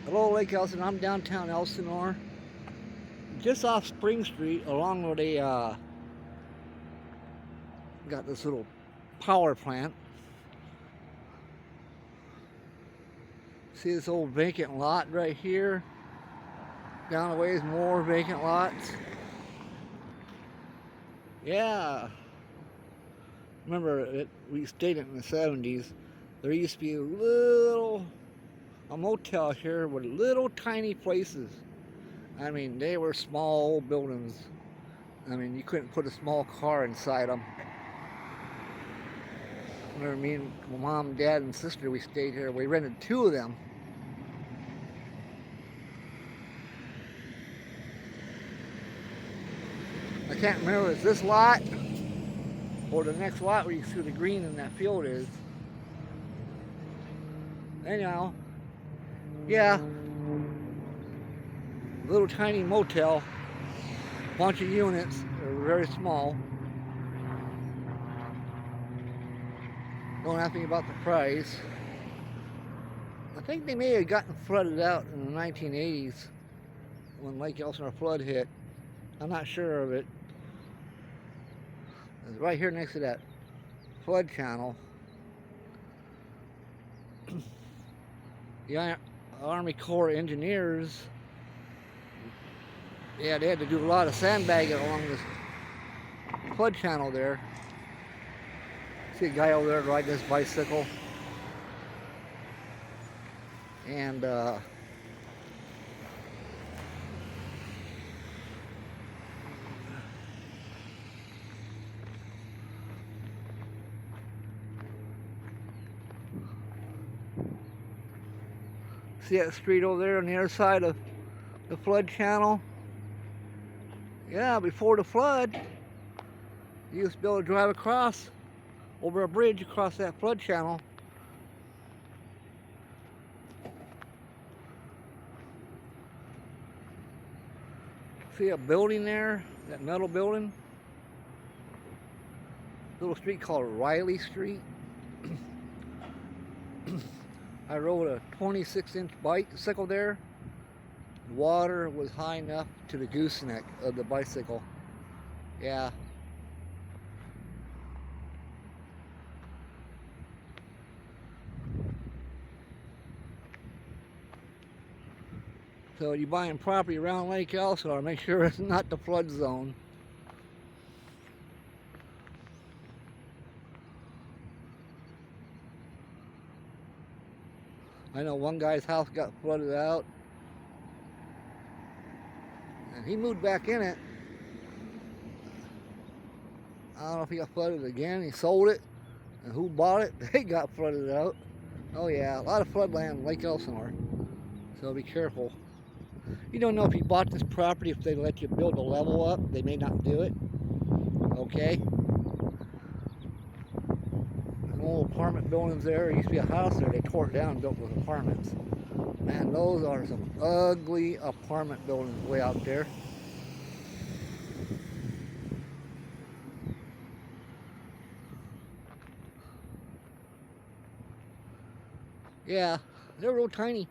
Hello, Lake Elsinore. I'm downtown Elsinore, just off Spring Street, along where they got this little power plant. See this old vacant lot right here? Down the ways, more vacant lots. Yeah. Remember, we stayed in the 70s. There used to be a motel here with little tiny places. I mean, they were small buildings. I mean, you couldn't put a small car inside them. Remember, me and my mom, dad, and sister, we stayed here. We rented 2 of them. I can't remember if it's this lot or the next lot where you see the green in that field is. Anyhow, yeah, little tiny motel, bunch of units. They're very small. Don't ask me about the price. I think they may have gotten flooded out in the 1980s when Lake Elsinore flood hit. I'm not sure of it. It's right here next to that flood channel. The Army Corps engineers, yeah, they had to do a lot of sandbagging along this flood channel there. See a guy over there riding his bicycle. And see that street over there on the other side of the flood channel? Yeah, before the flood, you used to be able to drive across over a bridge across that flood channel. See a building there, that metal building? Little street called Riley Street. I rode a 26-inch bicycle there. Water was high enough to the gooseneck of the bicycle. Yeah. So you're buying property around Lake Elsinore, make sure it's not the flood zone. I know one guy's house got flooded out, and he moved back in it. I don't know if he got flooded again. He sold it, and who bought it? They got flooded out. Oh yeah, a lot of floodland in Lake Elsinore, so be careful. You don't know if you bought this property, if they let you build a level up. They may not do it. Okay? Old apartment buildings there. There used to be a house there. They tore it down and built with apartments. Man, those are some ugly apartment buildings way out there. Yeah, they're real tiny.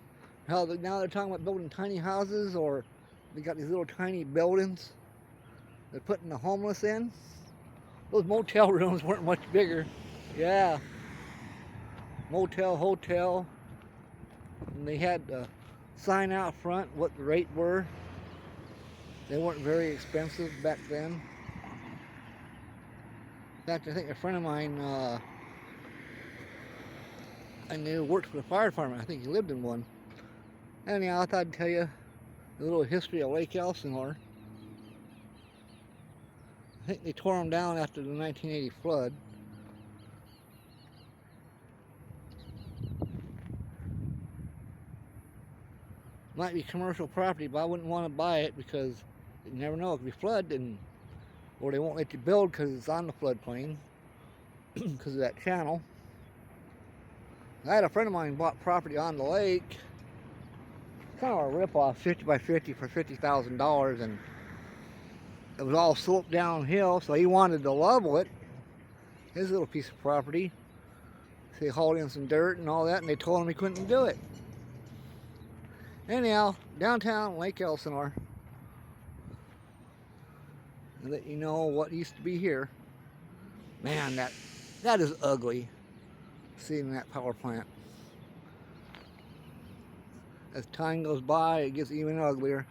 Now they're talking about building tiny houses, or they got these little tiny buildings they're putting the homeless in. Those motel rooms weren't much bigger. Yeah. Motel, hotel. And they had a sign out front what the rate were. They weren't very expensive back then. In fact, I think a friend of mine I knew worked for the fire department. I think he lived in one. Anyhow, I thought I'd tell you a little history of Lake Elsinore. I think they tore them down after the 1980 flood. Might be commercial property, but I wouldn't want to buy it because you never know. It could be flooded, or they won't let you build because it's on the floodplain because of that channel. I had a friend of mine bought property on the lake. Kind of a rip-off, 50 by 50 for $50,000, and it was all sloped downhill, so he wanted to level it, his little piece of property. So he hauled in some dirt and all that, and they told him he couldn't do it. Anyhow, downtown Lake Elsinore. And let you know what used to be here. Man, that is ugly. Seeing that power plant. As time goes by, it gets even uglier.